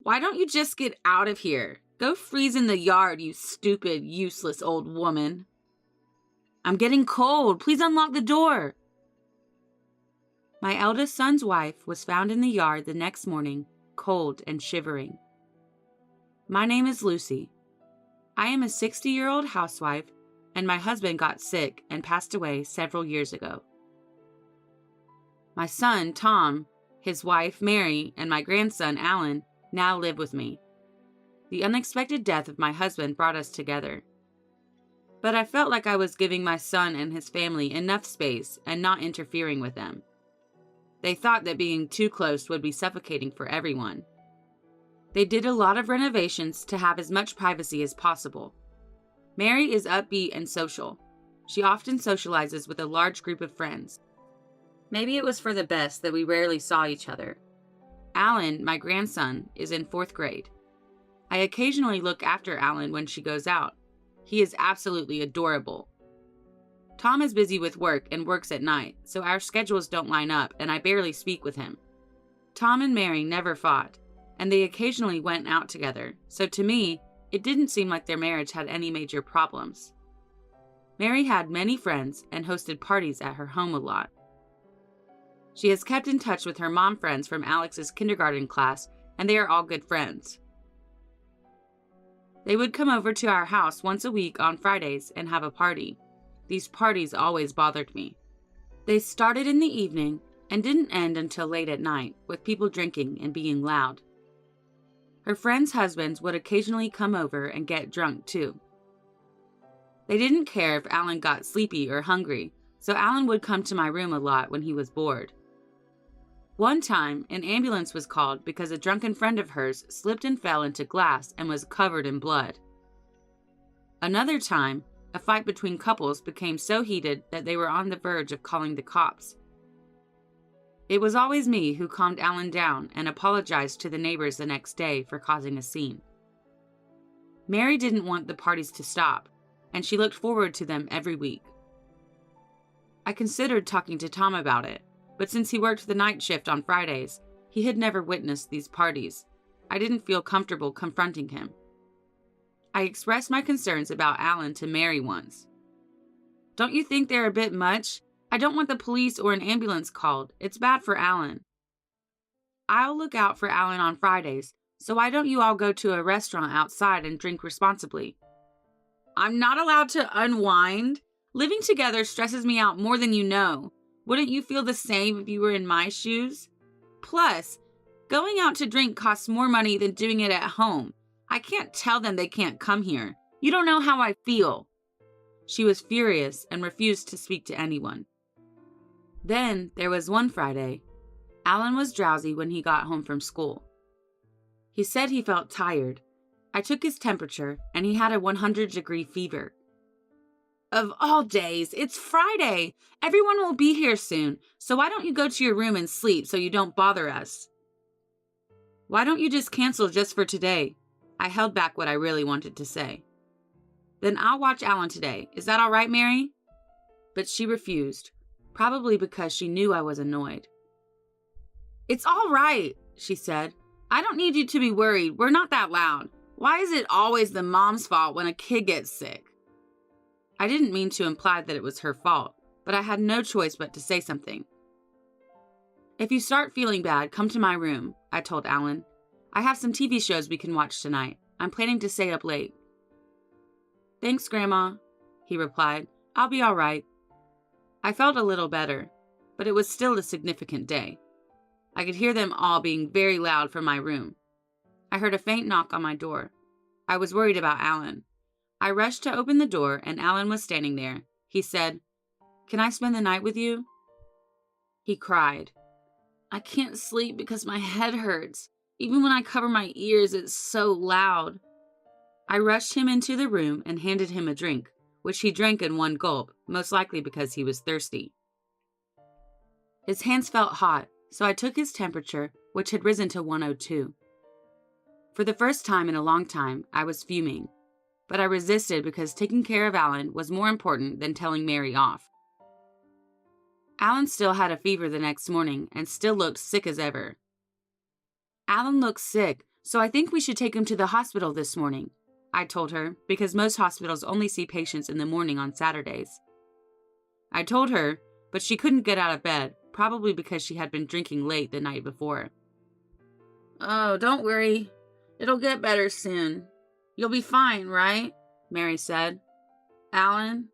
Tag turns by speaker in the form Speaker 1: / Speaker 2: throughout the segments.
Speaker 1: Why don't you just get out of here? Go freeze in the yard, you stupid, useless old woman. I'm getting cold. Please unlock the door. My eldest son's wife was found in the yard the next morning, cold and shivering. My name is Lucy. I am a 60-year-old housewife, and my husband got sick and passed away several years ago. My son, Tom, his wife, Mary, and my grandson, Alan, now live with me. The unexpected death of my husband brought us together. But I felt like I was giving my son and his family enough space and not interfering with them. They thought that being too close would be suffocating for everyone. They did a lot of renovations to have as much privacy as possible. Mary is upbeat and social. She often socializes with a large group of friends. Maybe it was for the best that we rarely saw each other. Alan, my grandson, is in 4th grade. I occasionally look after Alan when she goes out. He is absolutely adorable. Tom is busy with work and works at night, so our schedules don't line up and I barely speak with him. Tom and Mary never fought, and they occasionally went out together, so to me, it didn't seem like their marriage had any major problems. Mary had many friends and hosted parties at her home a lot. She has kept in touch with her mom friends from Alex's kindergarten class, and they are all good friends. They would come over to our house once a week on Fridays and have a party. These parties always bothered me. They started in the evening and didn't end until late at night, with people drinking and being loud. Her friends' husbands would occasionally come over and get drunk too. They didn't care if Alan got sleepy or hungry, so Alan would come to my room a lot when he was bored. One time, an ambulance was called because a drunken friend of hers slipped and fell into glass and was covered in blood. Another time, a fight between couples became so heated that they were on the verge of calling the cops. It was always me who calmed Alan down and apologized to the neighbors the next day for causing a scene. Mary didn't want the parties to stop, and she looked forward to them every week. I considered talking to Tom about it, but since he worked the night shift on Fridays, he had never witnessed these parties. I didn't feel comfortable confronting him. I expressed my concerns about Alan to Mary once. "Don't you think they're a bit much? I don't want the police or an ambulance called. It's bad for Alan." "I'll look out for Alan on Fridays, so why don't you all go to a restaurant outside and drink responsibly?" "I'm not allowed to unwind? Living together stresses me out more than you know. Wouldn't you feel the same if you were in my shoes? Plus, going out to drink costs more money than doing it at home. I can't tell them they can't come here. You don't know how I feel." She was furious and refused to speak to anyone. Then there was one Friday. Alan was drowsy when he got home from school. He said he felt tired. I took his temperature, and he had a 100-degree fever. "Of all days, it's Friday. Everyone will be here soon, so why don't you go to your room and sleep so you don't bother us?" "Why don't you just cancel just for today?" I held back what I really wanted to say. "Then I'll watch Alan today. Is that all right, Mary?" But she refused, probably because she knew I was annoyed. "It's all right," she said. "I don't need you to be worried. We're not that loud. Why is it always the mom's fault when a kid gets sick?" I didn't mean to imply that it was her fault, but I had no choice but to say something. "If you start feeling bad, come to my room," I told Alan. "I have some TV shows we can watch tonight. I'm planning to stay up late." "Thanks, Grandma," he replied. "I'll be all right." I felt a little better, but it was still a significant day. I could hear them all being very loud from my room. I heard a faint knock on my door. I was worried about Alan. I rushed to open the door, and Alan was standing there. He said, "Can I spend the night with you?" He cried. "I can't sleep because my head hurts. Even when I cover my ears, it's so loud." I rushed him into the room and handed him a drink, which he drank in one gulp, most likely because he was thirsty. His hands felt hot, so I took his temperature, which had risen to 102. For the first time in a long time, I was fuming, but I resisted because taking care of Alan was more important than telling Mary off. Alan still had a fever the next morning and still looked sick as ever. "Alan looks sick. So I think we should take him to the hospital this morning, I told her, because most hospitals only see patients in the morning on Saturdays. I told her, but she couldn't get out of bed, probably because she had been drinking late the night before. Oh, don't worry. It'll get better soon. You'll be fine, right? Mary said. Alan?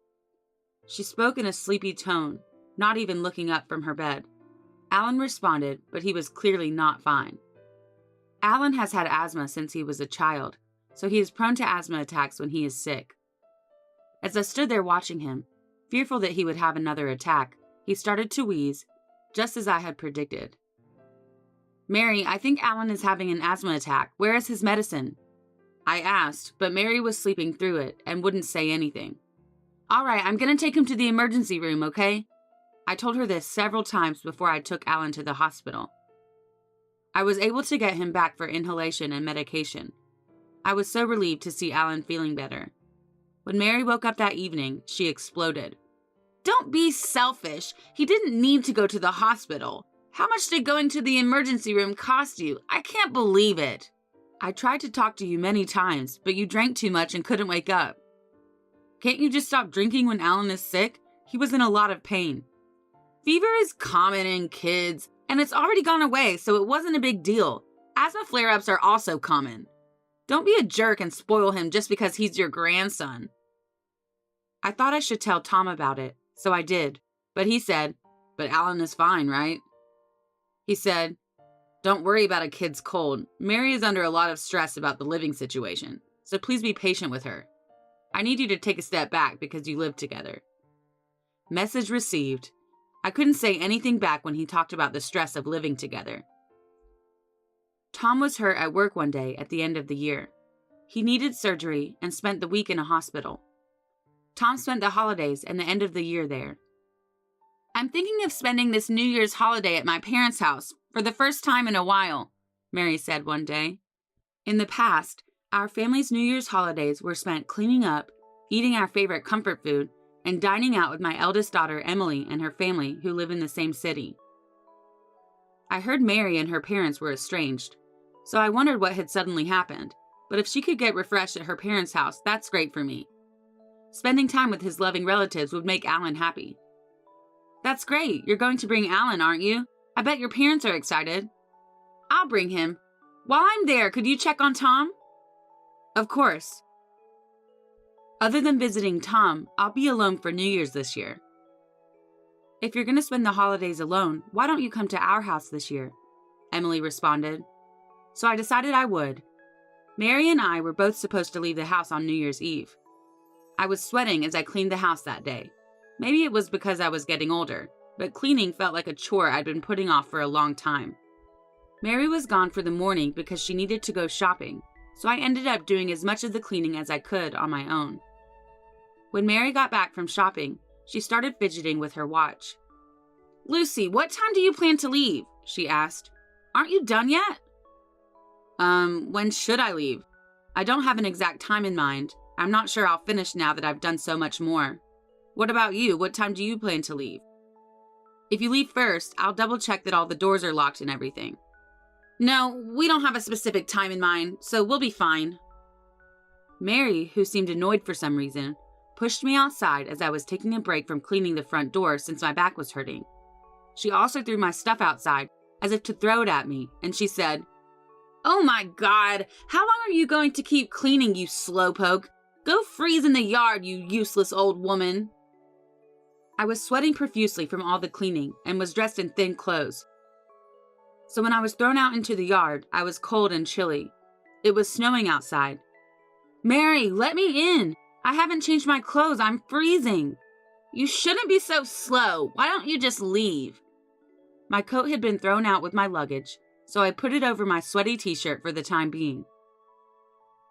Speaker 1: She spoke in a sleepy tone, not even looking up from her bed. Alan responded, but he was clearly not fine. Alan has had asthma since he was a child, so he is prone to asthma attacks when he is sick. As I stood there watching him, fearful that he would have another attack, he started to wheeze, just as I had predicted. Mary, I think Alan is having an asthma attack. Where is his medicine? I asked, but Mary was sleeping through it and wouldn't say anything. All right, I'm going to take him to the emergency room, okay? I told her this several times before I took Alan to the hospital. I was able to get him back for inhalation and medication. I was so relieved to see Alan feeling better. When Mary woke up that evening, she exploded. Don't be selfish. He didn't need to go to the hospital. How much did going to the emergency room cost you? I can't believe it. I tried to talk to you many times, but you drank too much and couldn't wake up. Can't you just stop drinking when Alan is sick? He was in a lot of pain. Fever is common in kids, and it's already gone away, so it wasn't a big deal. Asthma flare-ups are also common. Don't be a jerk and spoil him just because he's your grandson. I thought I should tell Tom about it, so I did, but he said, but Alan is fine, right? He said, don't worry about a kid's cold. Mary is under a lot of stress about the living situation, so please be patient with her. I need you to take a step back because you live together. Message received. I couldn't say anything back when he talked about the stress of living together. Tom was hurt at work one day at the end of the year. He needed surgery and spent the week in a hospital. Tom spent the holidays and the end of the year there. I'm thinking of spending this New Year's holiday at my parents' house for the first time in a while, Mary said one day. In the past, our family's New Year's holidays were spent cleaning up, eating our favorite comfort food, and dining out with my eldest daughter, Emily, and her family who live in the same city. I heard Mary and her parents were estranged, so I wondered what had suddenly happened, but if she could get refreshed at her parents' house, that's great for me. Spending time with his loving relatives would make Alan happy. That's great. You're going to bring Alan, aren't you? I bet your parents are excited. I'll bring him. While I'm there, could you check on Tom? Of course. Other than visiting Tom, I'll be alone for New Year's this year. If you're going to spend the holidays alone, why don't you come to our house this year? Emily responded. So I decided I would. Mary and I were both supposed to leave the house on New Year's Eve. I was sweating as I cleaned the house that day. Maybe it was because I was getting older, but cleaning felt like a chore I'd been putting off for a long time. Mary was gone for the morning because she needed to go shopping, so I ended up doing as much of the cleaning as I could on my own. When Mary got back from shopping, she started fidgeting with her watch. Lucy, what time do you plan to leave? She asked. Aren't you done yet? When should I leave? I don't have an exact time in mind. I'm not sure I'll finish now that I've done so much more. What about you? What time do you plan to leave? If you leave first, I'll double check that all the doors are locked and everything. No, we don't have a specific time in mind, so we'll be fine. Mary, who seemed annoyed for some reason, pushed me outside as I was taking a break from cleaning the front door since my back was hurting. She also threw my stuff outside, as if to throw it at me, and she said, Oh my God, how long are you going to keep cleaning, you slowpoke? Go freeze in the yard, you useless old woman. I was sweating profusely from all the cleaning and was dressed in thin clothes. So when I was thrown out into the yard, I was cold and chilly. It was snowing outside. Mary, let me in. I haven't changed my clothes. I'm freezing. You shouldn't be so slow. Why don't you just leave? My coat had been thrown out with my luggage, so I put it over my sweaty t-shirt for the time being.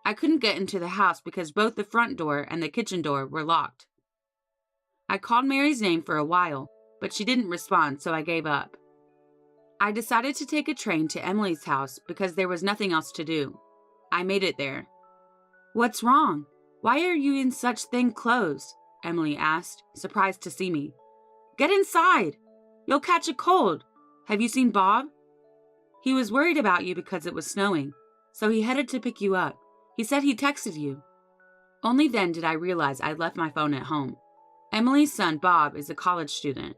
Speaker 1: I couldn't get into the house because both the front door and the kitchen door were locked. I called Mary's name for a while, but she didn't respond, so I gave up. I decided to take a train to Emily's house because there was nothing else to do. I made it there. What's wrong? Why are you in such thin clothes? Emily asked, surprised to see me. Get inside. You'll catch a cold. Have you seen Bob? He was worried about you because it was snowing. So he headed to pick you up. He said he texted you. Only then did I realize I'd left my phone at home. Emily's son, Bob, is a college student.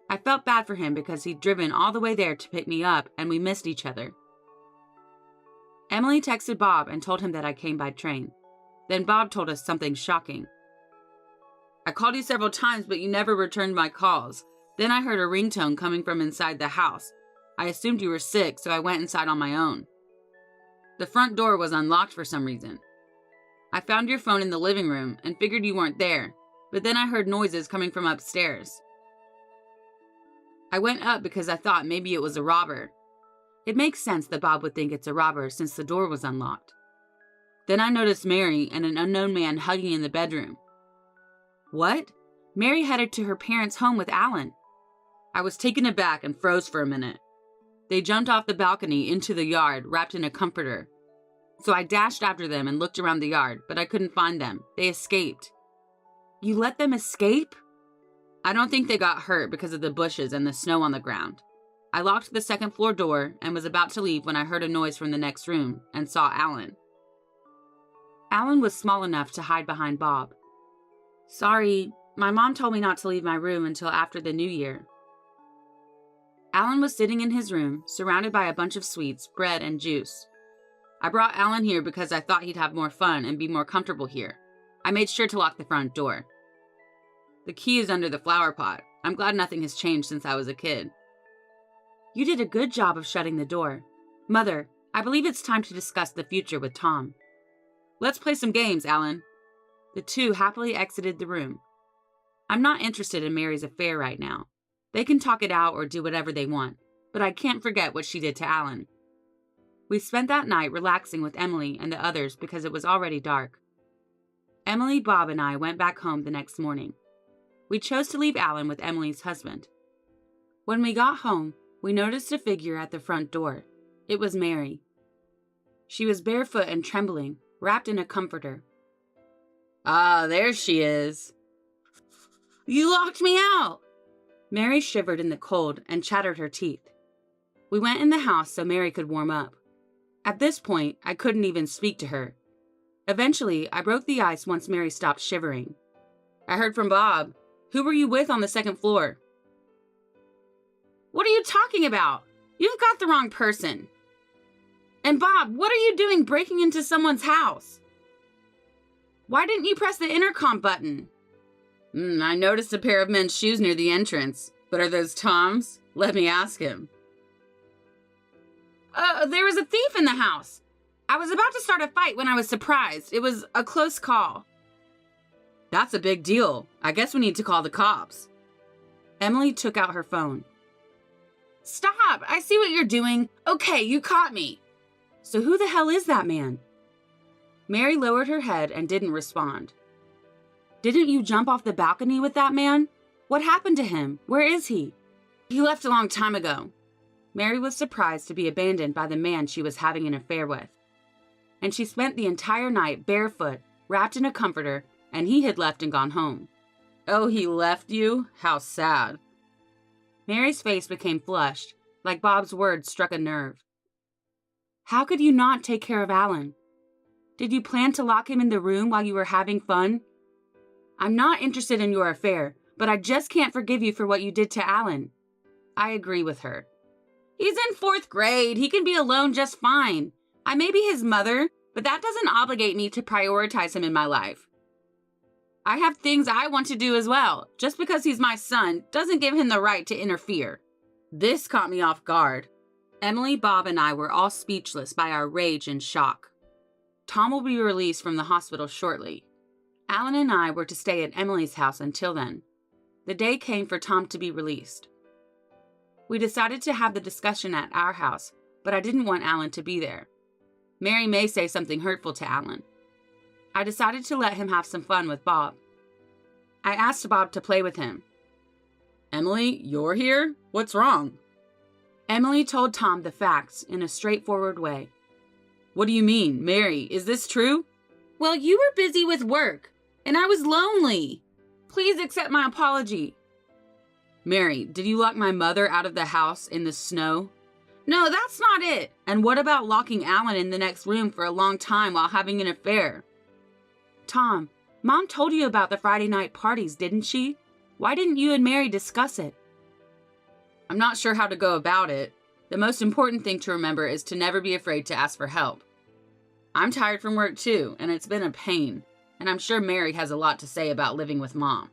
Speaker 1: I felt bad for him because he'd driven all the way there to pick me up and we missed each other. Emily texted Bob and told him that I came by train. Then Bob told us something shocking. I called you several times, but you never returned my calls. Then I heard a ringtone coming from inside the house. I assumed you were sick, so I went inside on my own. The front door was unlocked for some reason. I found your phone in the living room and figured you weren't there, but then I heard noises coming from upstairs. I went up because I thought maybe it was a robber. It makes sense that Bob would think it's a robber since the door was unlocked. Then I noticed Mary and an unknown man hugging in the bedroom. What? Mary headed to her parents' home with Alan. I was taken aback and froze for a minute. They jumped off the balcony into the yard, wrapped in a comforter. So I dashed after them and looked around the yard, but I couldn't find them. They escaped. You let them escape? I don't think they got hurt because of the bushes and the snow on the ground. I locked the second floor door and was about to leave when I heard a noise from the next room and saw Alan. Alan was small enough to hide behind Bob. Sorry, my mom told me not to leave my room until after the new year. Alan was sitting in his room, surrounded by a bunch of sweets, bread, and juice. I brought Alan here because I thought he'd have more fun and be more comfortable here. I made sure to lock the front door. The key is under the flower pot. I'm glad nothing has changed since I was a kid. You did a good job of shutting the door. Mother, I believe it's time to discuss the future with Tom. Let's play some games, Alan. The two happily exited the room. I'm not interested in Mary's affair right now. They can talk it out or do whatever they want, but I can't forget what she did to Alan. We spent that night relaxing with Emily and the others because it was already dark. Emily, Bob, and I went back home the next morning. We chose to leave Alan with Emily's husband. When we got home, we noticed a figure at the front door. It was Mary. She was barefoot and trembling, wrapped in a comforter. Ah, there she is. You locked me out! Mary shivered in the cold and chattered her teeth. We went in the house so Mary could warm up. At this point, I couldn't even speak to her. Eventually, I broke the ice once Mary stopped shivering. I heard from Bob. Who were you with on the second floor? What are you talking about? You've got the wrong person. And Bob, what are you doing breaking into someone's house? Why didn't you press the intercom button? I noticed a pair of men's shoes near the entrance. But are those Tom's? Let me ask him. There was a thief in the house. I was about to start a fight when I was surprised. It was a close call. That's a big deal. I guess we need to call the cops. Emily took out her phone. Stop! I see what you're doing. Okay, you caught me. So who the hell is that man? Mary lowered her head and didn't respond. Didn't you jump off the balcony with that man? What happened to him? Where is he? He left a long time ago. Mary was surprised to be abandoned by the man she was having an affair with. And she spent the entire night barefoot, wrapped in a comforter, and he had left and gone home. Oh, he left you? How sad. Mary's face became flushed, like Bob's words struck a nerve. How could you not take care of Alan? Did you plan to lock him in the room while you were having fun? I'm not interested in your affair, but I just can't forgive you for what you did to Alan. I agree with her. He's in 4th grade. He can be alone just fine. I may be his mother, but that doesn't obligate me to prioritize him in my life. I have things I want to do as well. Just because he's my son doesn't give him the right to interfere. This caught me off guard. Emily, Bob, and I were all speechless by our rage and shock. Tom will be released from the hospital shortly. Alan and I were to stay at Emily's house until then. The day came for Tom to be released. We decided to have the discussion at our house, but I didn't want Alan to be there. Mary may say something hurtful to Alan. I decided to let him have some fun with Bob. I asked Bob to play with him. Emily, you're here? What's wrong? Emily told Tom the facts in a straightforward way. What do you mean, Mary? Is this true? Well, you were busy with work, and I was lonely. Please accept my apology. Mary, did you lock my mother out of the house in the snow? No, that's not it. And what about locking Alan in the next room for a long time while having an affair? Tom, Mom told you about the Friday night parties, didn't she? Why didn't you and Mary discuss it? I'm not sure how to go about it. The most important thing to remember is to never be afraid to ask for help. I'm tired from work too, and it's been a pain, and I'm sure Mary has a lot to say about living with Mom.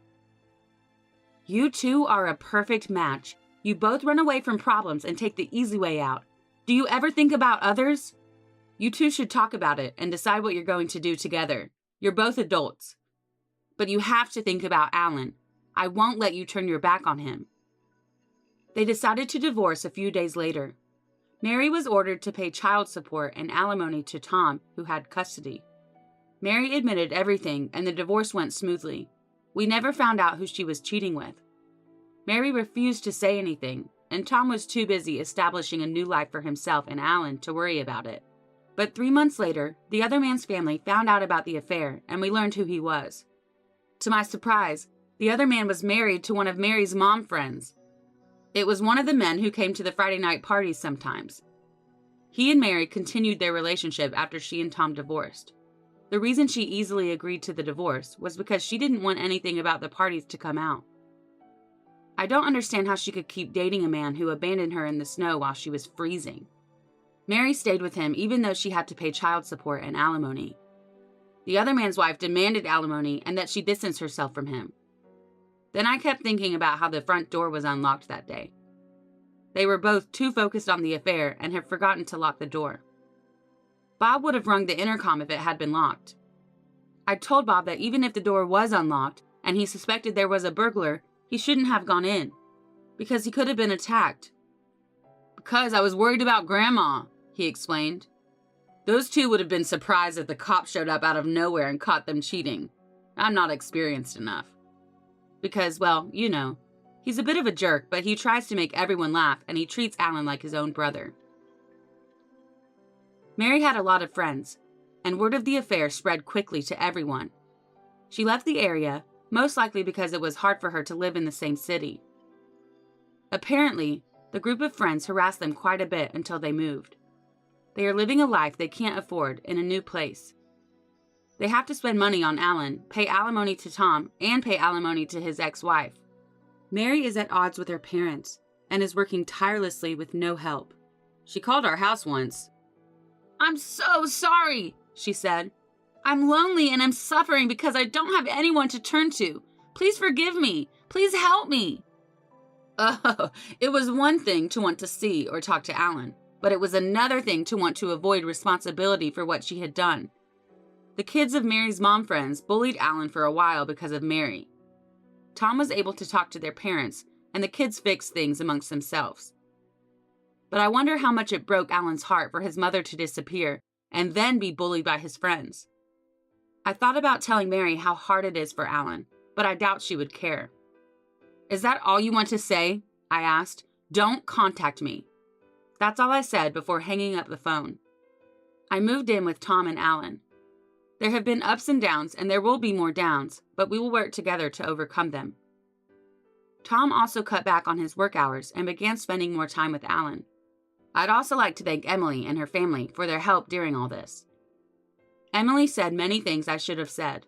Speaker 1: You two are a perfect match. You both run away from problems and take the easy way out. Do you ever think about others? You two should talk about it and decide what you're going to do together. You're both adults. But you have to think about Alan. I won't let you turn your back on him. They decided to divorce a few days later. Mary was ordered to pay child support and alimony to Tom, who had custody. Mary admitted everything, and the divorce went smoothly. We never found out who she was cheating with. Mary refused to say anything, and Tom was too busy establishing a new life for himself and Alan to worry about it. But 3 months later, the other man's family found out about the affair, and we learned who he was. To my surprise, the other man was married to one of Mary's mom friends. It was one of the men who came to the Friday night parties sometimes. He and Mary continued their relationship after she and Tom divorced. The reason she easily agreed to the divorce was because she didn't want anything about the parties to come out. I don't understand how she could keep dating a man who abandoned her in the snow while she was freezing. Mary stayed with him even though she had to pay child support and alimony. The other man's wife demanded alimony and that she distance herself from him. Then I kept thinking about how the front door was unlocked that day. They were both too focused on the affair and had forgotten to lock the door. Bob would have rung the intercom if it had been locked. I told Bob that even if the door was unlocked and he suspected there was a burglar, he shouldn't have gone in, because he could have been attacked. Because I was worried about Grandma, he explained. Those two would have been surprised if the cops showed up out of nowhere and caught them cheating. I'm not experienced enough. Because, well, you know, he's a bit of a jerk, but he tries to make everyone laugh, and he treats Alan like his own brother. Mary had a lot of friends, and word of the affair spread quickly to everyone. She left the area, most likely because it was hard for her to live in the same city. Apparently, the group of friends harassed them quite a bit until they moved. They are living a life they can't afford in a new place. They have to spend money on Alan, pay alimony to Tom, and pay alimony to his ex-wife. Mary is at odds with her parents and is working tirelessly with no help. She called our house once. "I'm so sorry," she said. "I'm lonely and I'm suffering because I don't have anyone to turn to. Please forgive me. Please help me." Oh, it was one thing to want to see or talk to Alan, but it was another thing to want to avoid responsibility for what she had done. The kids of Mary's mom friends bullied Alan for a while because of Mary. Tom was able to talk to their parents, and the kids fixed things amongst themselves. But I wonder how much it broke Alan's heart for his mother to disappear and then be bullied by his friends. I thought about telling Mary how hard it is for Alan, but I doubt she would care. "Is that all you want to say?" I asked. "Don't contact me." That's all I said before hanging up the phone. I moved in with Tom and Alan. There have been ups and downs, and there will be more downs, but we will work together to overcome them. Tom also cut back on his work hours and began spending more time with Alan. I'd also like to thank Emily and her family for their help during all this. Emily said many things I should have said.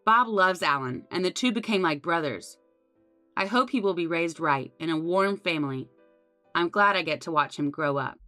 Speaker 1: Bob loves Alan, and the two became like brothers. I hope he will be raised right in a warm family. I'm glad I get to watch him grow up.